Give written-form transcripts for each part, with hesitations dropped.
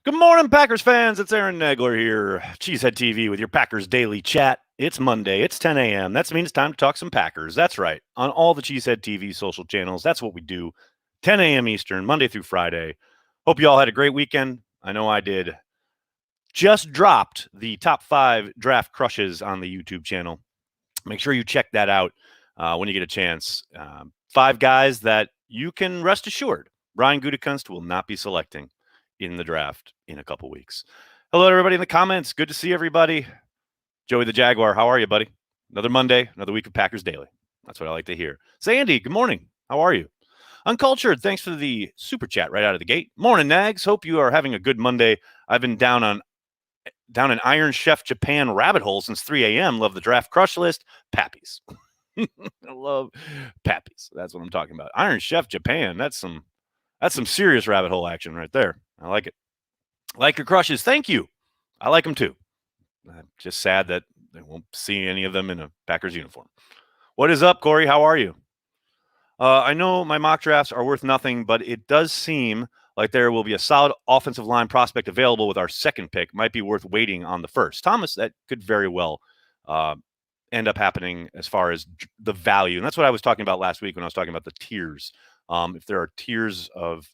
Good morning, Packers fans. It's Aaron Nagler here, Cheesehead TV with your Packers Daily Chat. It's Monday. It's 10 a.m. That means it's time to talk some Packers. That's right. On all the Cheesehead TV social channels, that's what we do. 10 a.m. Eastern, Monday through Friday. Hope you all had a great weekend. I know I did. Just dropped the top 5 draft crushes on the YouTube channel. Make sure you check that out when you get a chance. 5 guys that you can rest assured Ryan Gutekunst will not be selecting in the draft in a couple weeks. Hello, everybody in the comments. Good to see everybody. Joey the Jaguar, how are you, buddy? Another Monday, another week of Packers Daily. That's what I like to hear. Sandy, good morning. How are you? Uncultured, thanks for the super chat right out of the gate. Morning, Nags. Hope you are having a good Monday. I've been down in Iron Chef Japan rabbit hole since 3 a.m. Love the draft crush list. Pappies. I love Pappies. That's what I'm talking about. Iron Chef Japan. That's some serious rabbit hole action right there. I like it. Like your crushes. Thank you. I like them too. I'm just sad that I won't see any of them in a Packers uniform. What is up, Corey? How are you? I know my mock drafts are worth nothing, but it does seem like there will be a solid offensive line prospect available with our second pick. Might be worth waiting on the first. Thomas, that could very well end up happening as far as the value. And that's what I was talking about last week when I was talking about the tiers. If there are tiers of,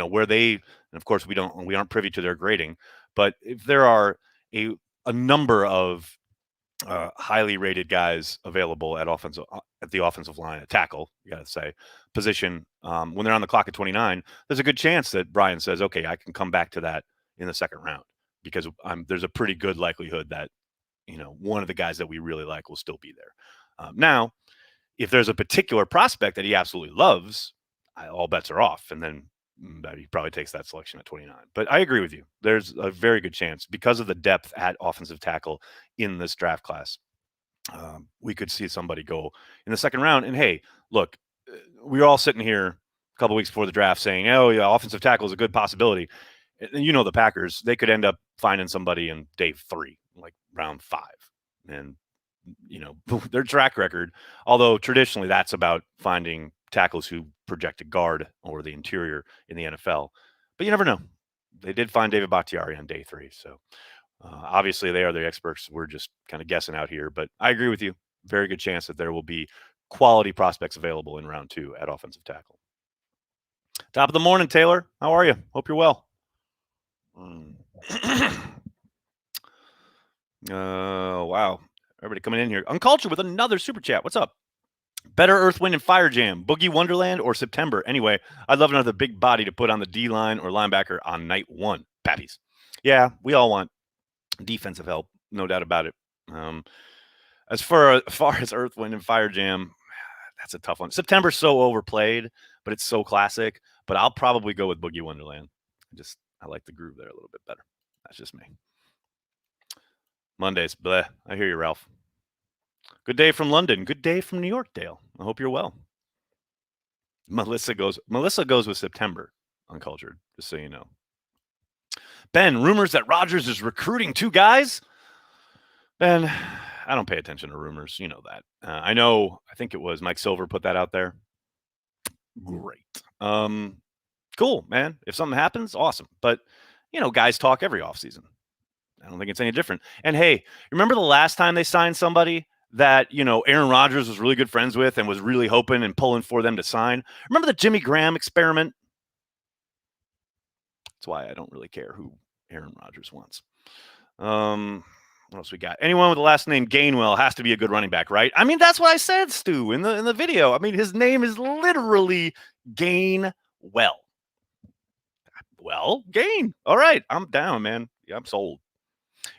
where they, and of course we aren't privy to their grading, but if there are a number of highly rated guys available at the offensive line, at tackle, you got to say, position, when they're on the clock at 29, there's a good chance that Brian says, okay, I can come back to that in the second round because there's a pretty good likelihood that, one of the guys that we really like will still be there. Now, if there's a particular prospect that he absolutely loves, all bets are off. And then he probably takes that selection at 29. But I agree with you. There's a very good chance because of the depth at offensive tackle in this draft class. We could see somebody go in the second round. And hey, look, we're all sitting here a couple weeks before the draft saying, oh, yeah, offensive tackle is a good possibility. And the Packers, they could end up finding somebody in day 3, like round 5. And, their track record, although traditionally that's about finding tackles who project a guard or the interior in the NFL. But you never know. They did find David Bakhtiari on day 3. So obviously they are the experts. We're just kind of guessing out here. But I agree with you. Very good chance that there will be quality prospects available in round 2 at offensive tackle. Top of the morning, Taylor. How are you? Hope you're well. Wow. Everybody coming in here. Uncultured with another super chat. What's up? Better Earth, Wind, and Fire Jam, Boogie Wonderland, or September? Anyway, I'd love another big body to put on the D-line or linebacker on night 1. Pappies. Yeah, we all want defensive help, no doubt about it. As far as Earth, Wind, and Fire Jam, that's a tough one. September's so overplayed, but it's so classic. But I'll probably go with Boogie Wonderland. I like the groove there a little bit better. That's just me. Mondays, bleh. I hear you, Ralph. Good day from London. Good day from New York, Dale. I hope you're well. Melissa goes with September, Uncultured, just so you know. Ben, rumors that Rodgers is recruiting 2 guys? Ben, I don't pay attention to rumors. You know that. I think it was Mike Silver put that out there. Great. Cool, man. If something happens, awesome. But, guys talk every offseason. I don't think it's any different. And hey, remember the last time they signed somebody that, Aaron Rodgers was really good friends with and was really hoping and pulling for them to sign? Remember the Jimmy Graham experiment? That's why I don't really care who Aaron Rodgers wants. What else we got? Anyone with the last name Gainwell has to be a good running back, right? I mean, that's what I said, Stu, in the video. I mean, his name is literally Gainwell. Well, Gain. All right, I'm down, man. Yeah, I'm sold.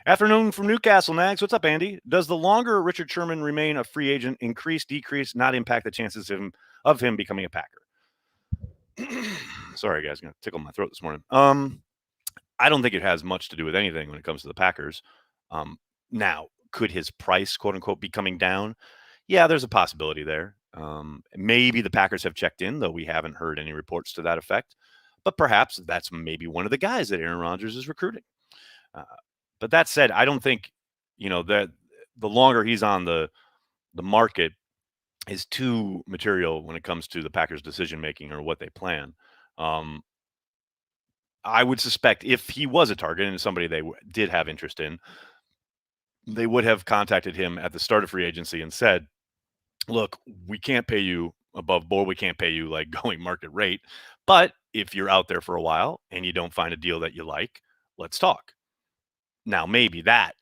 Afternoon from Newcastle, Nags. What's up, Andy? Does the longer Richard Sherman remain a free agent increase, decrease, not impact the chances of him becoming a Packer? Sorry, guys. I'm going to tickle my throat this morning. I don't think it has much to do with anything when it comes to the Packers. Now, could his price, quote unquote, be coming down? Yeah, there's a possibility there. Maybe the Packers have checked in, though we haven't heard any reports to that effect. But perhaps that's maybe one of the guys that Aaron Rodgers is recruiting. But that said, I don't think, that the longer he's on the market is too material when it comes to the Packers' decision-making or what they plan. I would suspect if he was a target and somebody they did have interest in, they would have contacted him at the start of free agency and said, look, we can't pay you above board. We can't pay you like going market rate. But if you're out there for a while and you don't find a deal that you like, let's talk. Now, maybe that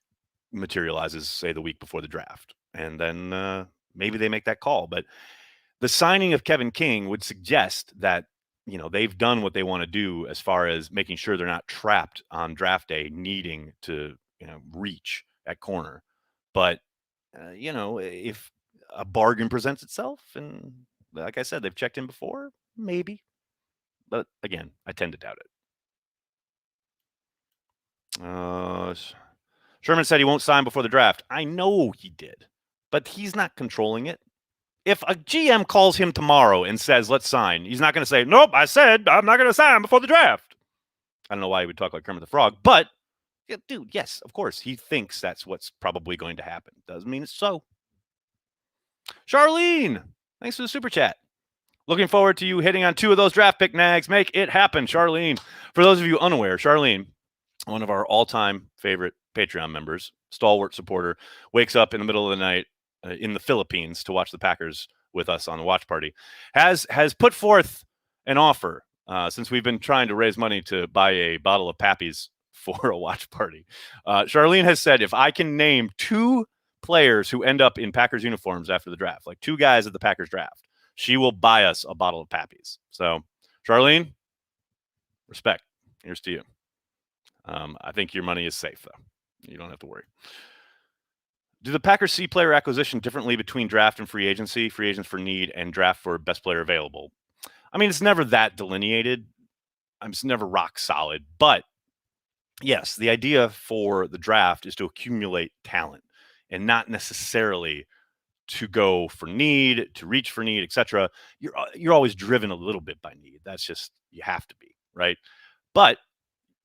materializes, say, the week before the draft. And then maybe they make that call. But the signing of Kevin King would suggest that, they've done what they want to do as far as making sure they're not trapped on draft day needing to, reach at corner. But, if a bargain presents itself, and like I said, they've checked in before, maybe. But again, I tend to doubt it. Sherman said he won't sign before the draft. I know he did, but he's not controlling it. If a GM calls him tomorrow and says, let's sign, he's not going to say, nope, I said I'm not going to sign before the draft. I don't know why he would talk like Kermit the Frog, but dude, yes, of course, he thinks that's what's probably going to happen. Doesn't mean it's so. Charlene, thanks for the super chat. Looking forward to you hitting on 2 of those draft pick nags. Make it happen, Charlene. For those of you unaware, Charlene, one of our all-time favorite Patreon members, stalwart supporter, wakes up in the middle of the night in the Philippines to watch the Packers with us on the watch party, has put forth an offer since we've been trying to raise money to buy a bottle of Pappy's for a watch party. Charlene has said, if I can name 2 players who end up in Packers uniforms after the draft, like 2 guys at the Packers draft, she will buy us a bottle of Pappy's. So, Charlene, respect. Here's to you. I think your money is safe, though. You don't have to worry. Do the Packers see player acquisition differently between draft and free agency, free agents for need, and draft for best player available? I mean, it's never that delineated. It's never rock solid. But yes, the idea for the draft is to accumulate talent and not necessarily to go for need, to reach for need, etc. You're always driven a little bit by need. That's just, you have to be, right? But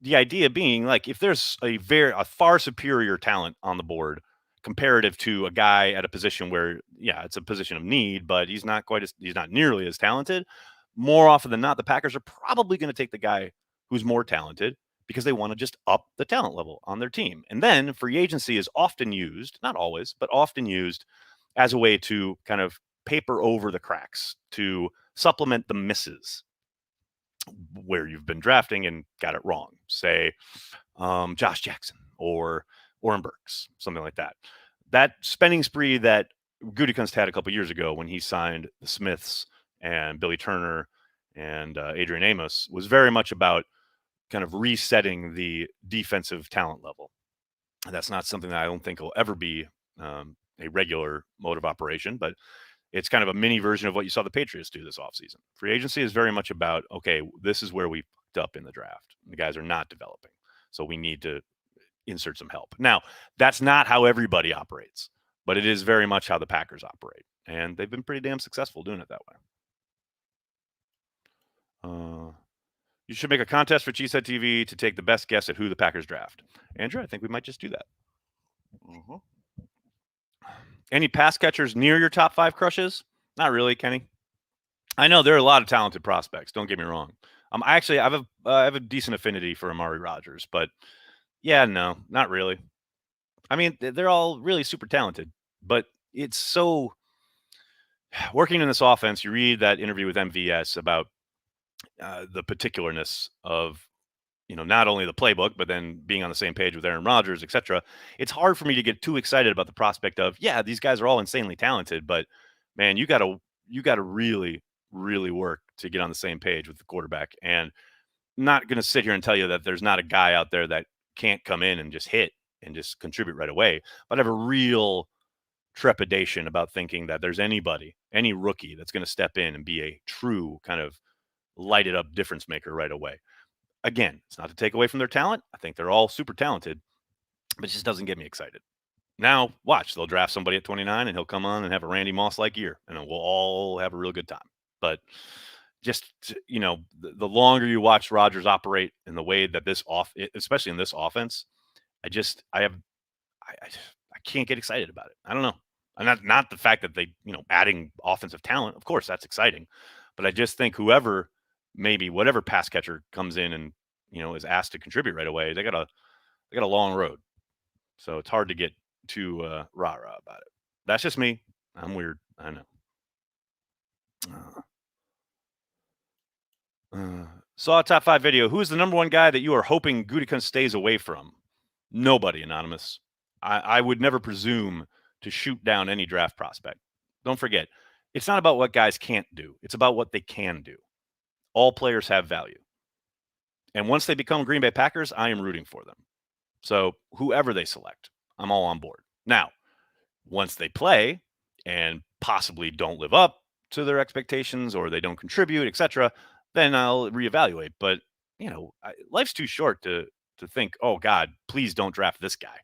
the idea being, like, if there's a far superior talent on the board comparative to a guy at a position where, yeah, it's a position of need, but he's not nearly as talented, more often than not, the Packers are probably going to take the guy who's more talented because they want to just up the talent level on their team. And then free agency is often used, not always, but often used as a way to kind of paper over the cracks, to supplement the misses where you've been drafting and got it wrong. Say Josh Jackson or Oren Burks, something like that. That spending spree that Gutekunst had a couple years ago when he signed the Smiths and Billy Turner and Adrian Amos was very much about kind of resetting the defensive talent level. And that's not something that I don't think will ever be a regular mode of operation, but it's kind of a mini version of what you saw the Patriots do this offseason. Free agency is very much about, okay, this is where we fucked up in the draft. The guys are not developing, so we need to insert some help. Now, that's not how everybody operates, but it is very much how the Packers operate, and they've been pretty damn successful doing it that way. You should make a contest for Cheesehead TV to take the best guess at who the Packers draft. Andrew, I think we might just do that. Mm-hmm. Any pass catchers near your top 5 crushes? Not really, Kenny. I know there are a lot of talented prospects. Don't get me wrong. I have a decent affinity for Amari Rodgers, but yeah, no, not really. I mean, they're all really super talented, but it's so working in this offense. You read that interview with MVS about the particularness of, not only the playbook, but then being on the same page with Aaron Rodgers, etc. It's hard for me to get too excited about the prospect of, yeah, these guys are all insanely talented, but man, you got to really, really work to get on the same page with the quarterback. And I'm not going to sit here and tell you that there's not a guy out there that can't come in and just hit and just contribute right away. But I have a real trepidation about thinking that there's any rookie that's going to step in and be a true kind of lighted up difference maker right away. Again, it's not to take away from their talent. I think they're all super talented, but it just doesn't get me excited. Now, watch, they'll draft somebody at 29 and he'll come on and have a Randy Moss-like year, and we'll all have a real good time. But just, the longer you watch Rodgers operate in the way that especially in this offense, I can't get excited about it. I don't know. And not the fact that they, adding offensive talent, of course, that's exciting. But I just think whatever pass catcher comes in and is asked to contribute right away, they got a long road. So it's hard to get too rah-rah about it. That's just me. I'm weird. I know. Saw a top 5 video. Who is the number one guy that you are hoping Gutekunst stays away from? Nobody, Anonymous. I would never presume to shoot down any draft prospect. Don't forget, it's not about what guys can't do. It's about what they can do. All players have value. And once they become Green Bay Packers, I am rooting for them. So whoever they select, I'm all on board. Now, once they play and possibly don't live up to their expectations or they don't contribute, etc., then I'll reevaluate. But life's too short to think, oh God, please don't draft this guy.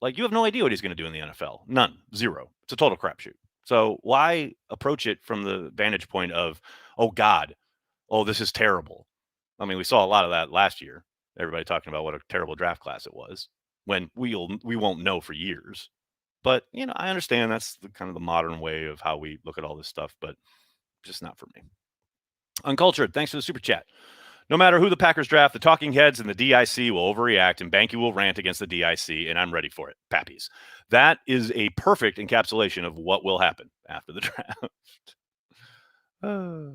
Like, you have no idea what he's going to do in the NFL. None. Zero. It's a total crapshoot. So why approach it from the vantage point of, oh God, oh, this is terrible. I mean, we saw a lot of that last year. Everybody talking about what a terrible draft class it was, when we won't know for years. But I understand that's the kind of the modern way of how we look at all this stuff, but just not for me. Uncultured, thanks for the super chat. No matter who the Packers draft, the talking heads and the DIC will overreact and Banky will rant against the DIC, and I'm ready for it. Pappies. That is a perfect encapsulation of what will happen after the draft. Let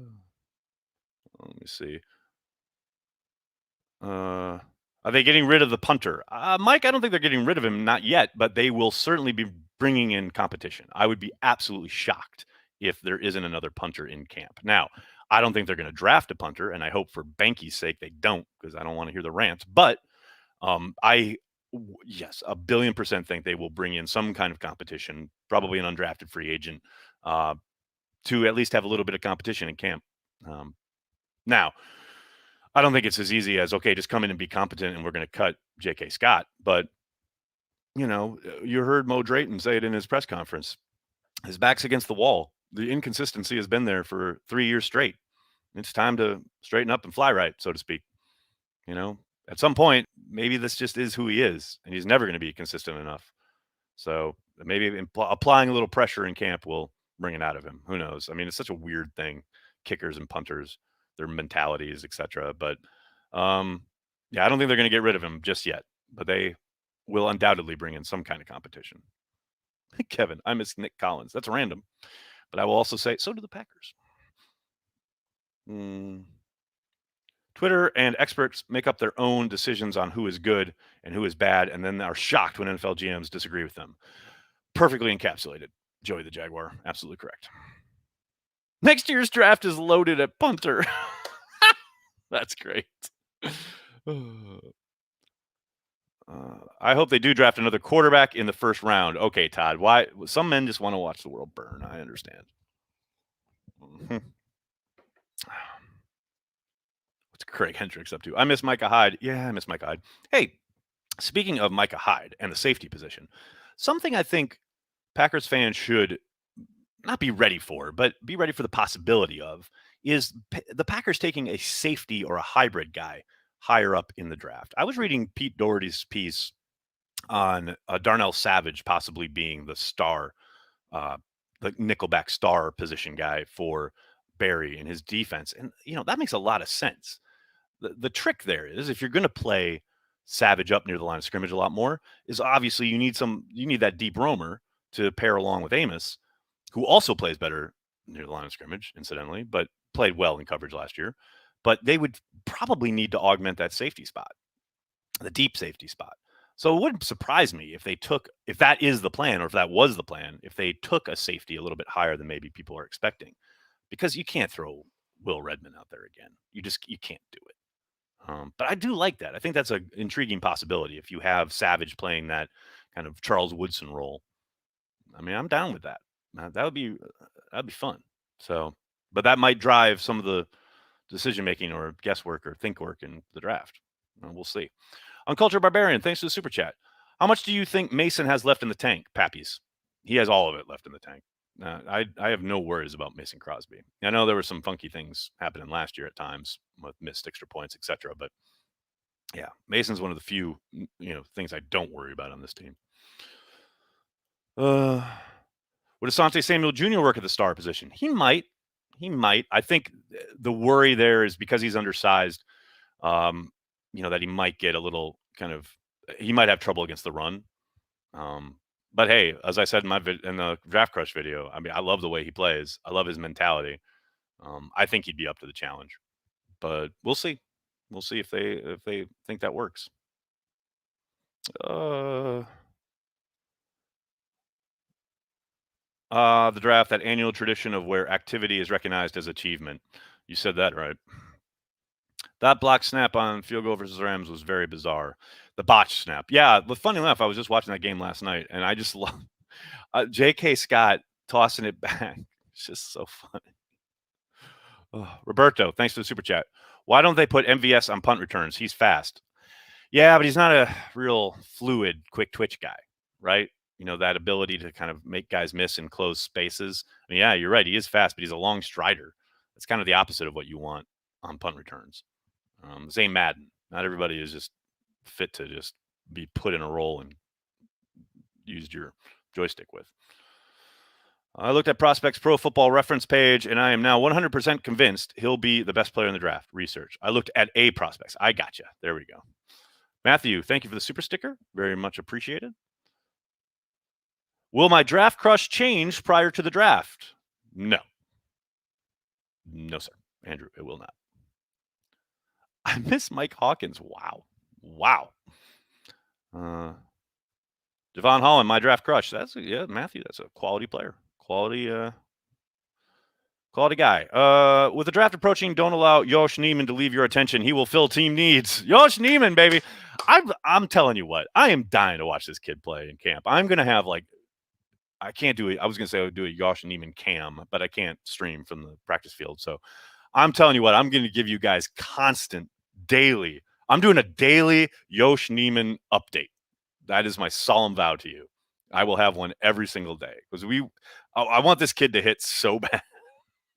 me see. Are they getting rid of the punter? Mike, I don't think they're getting rid of him, not yet, but they will certainly be bringing in competition. I would be absolutely shocked if there isn't another punter in camp. Now, I don't think they're going to draft a punter, and I hope for Banky's sake they don't, because I don't want to hear the rants. But yes, 1,000,000,000% think they will bring in some kind of competition, probably an undrafted free agent, to at least have a little bit of competition in camp. Now, I don't think it's as easy as, okay, just come in and be competent and we're going to cut J.K. Scott. But, you heard Mo Drayton say it in his press conference. His back's against the wall. The inconsistency has been there for 3 years straight. It's time to straighten up and fly right, so to speak. At some point, maybe this just is who he is, and he's never going to be consistent enough. So maybe applying a little pressure in camp will bring it out of him. Who knows? I mean, it's such a weird thing, kickers and punters, their mentalities, etc. But yeah, I don't think they're going to get rid of him just yet, but they will undoubtedly bring in some kind of competition. Kevin, I miss Nick Collins. That's random, but I will also say so do the Packers. Twitter and experts make up their own decisions on who is good and who is bad, and then are shocked when NFL GMs disagree with them. Perfectly encapsulated. Joey the Jaguar. Absolutely correct. Next year's draft is loaded at punter. That's great. I hope they do draft another quarterback in the first round. Okay, Todd. Why? Some men just want to watch the world burn. I understand. What's Craig Hendricks up to? I miss Micah Hyde. Yeah, I miss Micah Hyde. Hey, speaking of Micah Hyde and the safety position, something I think Packers fans should not be ready for, but be ready for the possibility of, is the Packers taking a safety or a hybrid guy higher up in the draft. I was reading Pete Doherty's piece on Darnell Savage possibly being the star, the nickelback star position guy for Barry and his defense. And, that makes a lot of sense. The trick there is, if you're going to play Savage up near the line of scrimmage a lot more, is obviously you need that deep roamer to pair along with Amos, who also plays better near the line of scrimmage, incidentally, but played well in coverage last year. But they would probably need to augment that safety spot, the deep safety spot. So it wouldn't surprise me if that is the plan, or if that was the plan, if they took a safety a little bit higher than maybe people are expecting, because you can't throw Will Redmond out there again. You can't do it. But I do like that. I think that's an intriguing possibility if you have Savage playing that kind of Charles Woodson role. I mean, I'm down with that. That'd be fun. So, but that might drive some of the decision making or guesswork or think work in the draft. We'll see. Uncultured Barbarian, thanks for the super chat. How much do you think Mason has left in the tank, Pappies? He has all of it left in the tank. I have no worries about Mason Crosby. I know there were some funky things happening last year at times with missed extra points, etc. But yeah, Mason's one of the few things I don't worry about on this team. Would Asante Samuel Jr. work at the star position? He might. I think the worry there is because he's undersized. That he might get a little he might have trouble against the run. But hey, as I said in in the Draft Crush video, I mean, I love the way he plays. I love his mentality. I think he'd be up to the challenge, but we'll see. We'll see if they think that works. Uh, the draft, that annual tradition of where activity is recognized as achievement. You said that right. That block snap on field goal versus Rams was very bizarre. The botch snap. Yeah, but funny enough, I was just watching that game last night, and I just love J.K. Scott tossing it back. It's just so funny. Roberto, thanks for the super chat. Why don't they put MVS on punt returns? He's fast. Yeah, but he's not a real fluid, quick twitch guy, right? That ability to kind of make guys miss in closed spaces. I mean, yeah, you're right. He is fast, but he's a long strider. That's kind of the opposite of what you want on punt returns. Same Madden. Not everybody is just fit to just be put in a role and used your joystick with. I looked at Prospects Pro Football Reference page, and I am now 100% convinced he'll be the best player in the draft. Research. I looked at a prospects. I gotcha. There we go. Matthew, thank you for the super sticker. Very much appreciated. Will my draft crush change prior to the draft? No. No, sir. Andrew, it will not. I miss Mike Hawkins. Wow. Devon Holland, my draft crush. Matthew, that's a quality player. Quality guy. With the draft approaching, don't allow Josh Neiman to leave your attention. He will fill team needs. Josh Neiman, baby. I'm telling you what, I am dying to watch this kid play in camp. I'm going to have I can't do it. I was going to say I would do a Josh Neiman cam, but I can't stream from the practice field. So I'm telling you what, I'm going to give you guys constant daily. I'm doing a daily Josh Neiman update. That is my solemn vow to you. I will have one every single day because I want this kid to hit so bad.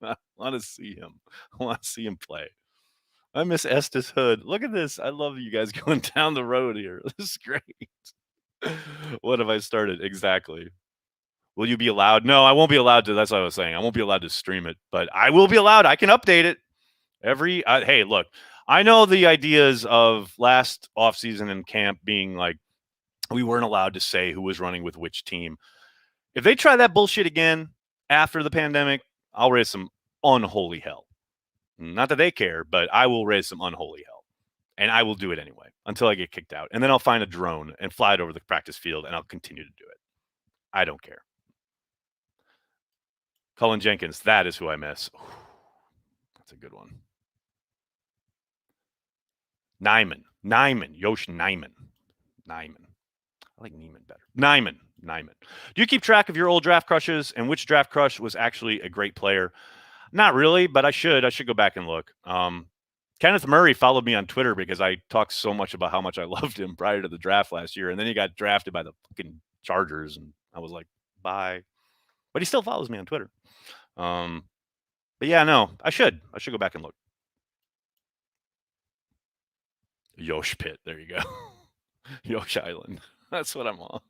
I want to see him. I want to see him play. I miss Estes Hood. Look at this. I love you guys going down the road here. This is great. What have I started? Exactly. Will you be allowed? No, I won't be allowed to. That's what I was saying. I won't be allowed to stream it, but I will be allowed. I can update it hey, look, I know the ideas of last offseason and camp being like, we weren't allowed to say who was running with which team. If they try that bullshit again after the pandemic, I'll raise some unholy hell. Not that they care, but I will raise some unholy hell. And I will do it anyway until I get kicked out. And then I'll find a drone and fly it over the practice field, and I'll continue to do it. I don't care. Cullen Jenkins, that is who I miss. That's a good one. Neiman, Yosh Neiman. I like Neiman better. Neiman. Do you keep track of your old draft crushes and which draft crush was actually a great player? Not really, but I should. I should go back and look. Kenneth Murray followed me on Twitter because I talked so much about how much I loved him prior to the draft last year, and then he got drafted by the fucking Chargers, and I was like, bye. But he still follows me on Twitter. But yeah, no, I should go back and look. Yosh Pit, there you go. Yosh Island. That's what I'm on.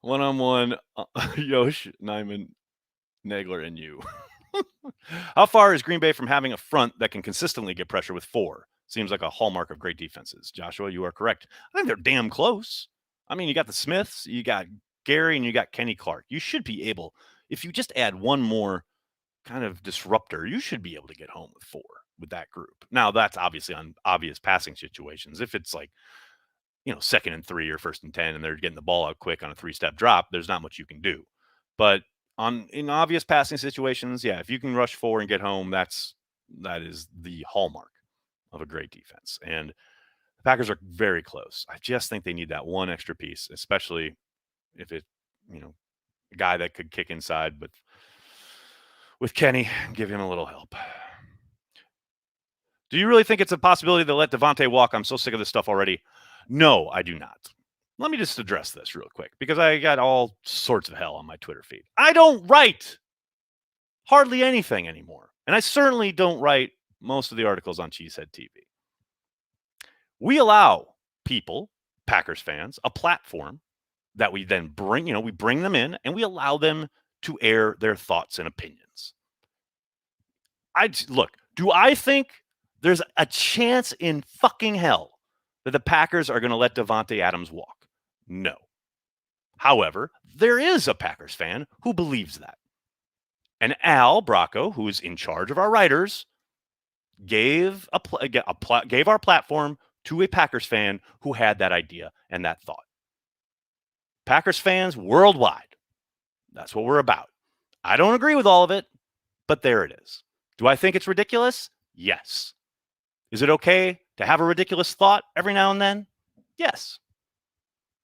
One-on-one, Yosh, Neiman, Nagler, and you. How far is Green Bay from having a front that can consistently get pressure with 4? Seems like a hallmark of great defenses. Joshua, you are correct. I think they're damn close. I mean, you got the Smiths, you got Gary, and you got Kenny Clark. You should be able, if you just add one more kind of disruptor, you should be able to get home with 4 with that group. Now, that's obviously on obvious passing situations. If it's like, 2nd and 3 or 1st and 10, and they're getting the ball out quick on a 3-step drop, there's not much you can do. But in obvious passing situations, yeah, if you can rush 4 and get home, that is the hallmark of a great defense. And the Packers are very close. I just think they need that one extra piece, especially if it, a guy that could kick inside with Kenny, give him a little help. Do you really think it's a possibility to let Devontae walk? I'm so sick of this stuff already. No, I do not. Let me just address this real quick because I got all sorts of hell on my Twitter feed. I don't write hardly anything anymore. And I certainly don't write most of the articles on Cheesehead TV. We allow people, Packers fans, a platform that we then bring, we bring them in and we allow them to air their thoughts and opinions. Look, do I think there's a chance in fucking hell that the Packers are going to let Davante Adams walk. No. However, there is a Packers fan who believes that. And Al Bracco, who is in charge of our writers, gave our platform to a Packers fan who had that idea and that thought. Packers fans worldwide. That's what we're about. I don't agree with all of it, but there it is. Do I think it's ridiculous? Yes. Is it okay to have a ridiculous thought every now and then? Yes.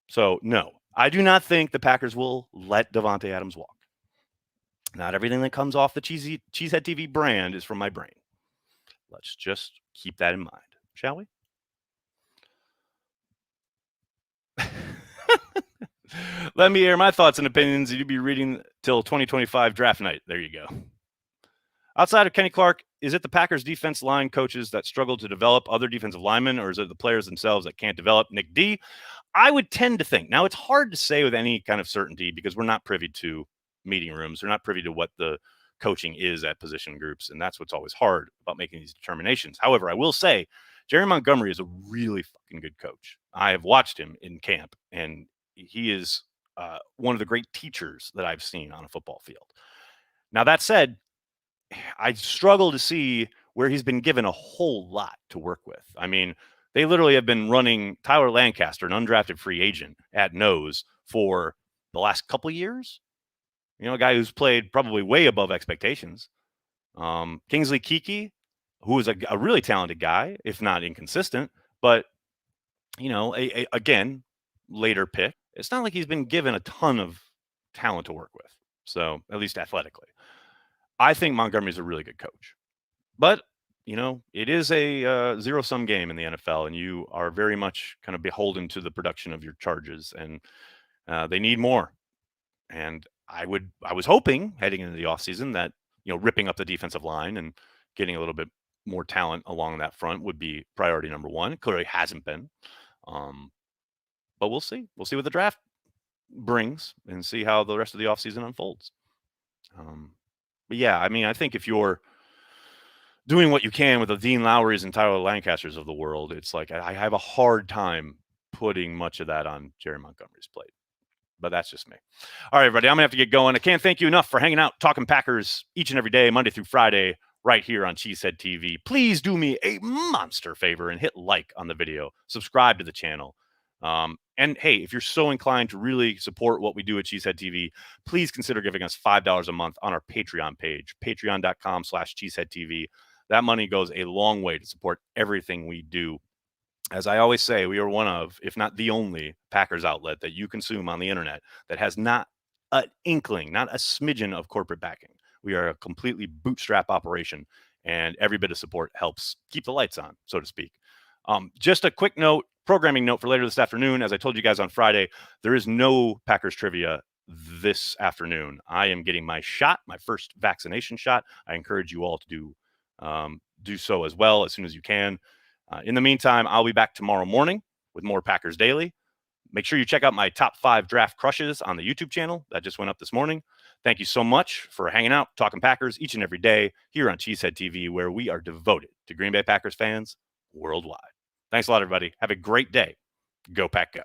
So, no, I do not think the Packers will let Davante Adams walk. Not everything that comes off the Cheesehead TV brand is from my brain. Let's just keep that in mind, shall we? Let me hear my thoughts and opinions. You'd be reading till 2025 draft night. There you go. Outside of Kenny Clark, is it the Packers defense line coaches that struggle to develop other defensive linemen, or is it the players themselves that can't develop? Nick D, I would tend to think. Now, it's hard to say with any kind of certainty because we're not privy to meeting rooms. We're not privy to what the coaching is at position groups, and that's what's always hard about making these determinations. However, I will say Jerry Montgomery is a really fucking good coach. I have watched him in camp, and he is one of the great teachers that I've seen on a football field. Now, that said, I struggle to see where he's been given a whole lot to work with. I mean, they literally have been running Tyler Lancaster, an undrafted free agent, at nose for the last couple of years. You know, a guy who's played probably way above expectations. Kingsley Keke, who is a really talented guy, if not inconsistent, but, you know, again, later pick. It's not like he's been given a ton of talent to work with. So, at least athletically. I think Montgomery's a really good coach. But, you know, it is a zero-sum game in the NFL, and you are very much kind of beholden to the production of your Chargers, and they need more. And I was hoping heading into the offseason that, you know, ripping up the defensive line and getting a little bit more talent along that front would be priority number one. It clearly hasn't been. But we'll see. We'll see what the draft brings and see how the rest of the offseason unfolds. But yeah, I mean, I think if you're doing what you can with the Dean Lowrys and Tyler Lancasters of the world, it's like I have a hard time putting much of that on Jerry Montgomery's plate. But that's just me. All right, everybody, I'm going to have to get going. I can't thank you enough for hanging out, talking Packers each and every day, Monday through Friday, right here on Cheesehead TV. Please do me a monster favor and hit like on the video. Subscribe to the channel. And hey, if you're so inclined to really support what we do at Cheesehead TV, please consider giving us $5 a month on our Patreon page, patreon.com/CheeseheadTV. That money goes a long way to support everything we do. As I always say, we are one of, if not the only, Packers outlet that you consume on the internet that has not an inkling, not a smidgen of corporate backing. We are a completely bootstrap operation, and every bit of support helps keep the lights on, so to speak. Just a quick note, programming note for later this afternoon. As I told you guys on Friday, there is no Packers trivia this afternoon. I am getting my shot, my first vaccination shot. I encourage you all to do so as well as soon as you can. In the meantime, I'll be back tomorrow morning with more Packers Daily. Make sure you check out my top 5 draft crushes on the YouTube channel. That just went up this morning. Thank you so much for hanging out, talking Packers each and every day here on Cheesehead TV, where we are devoted to Green Bay Packers fans worldwide. Thanks a lot, everybody. Have a great day. Go Pack Go.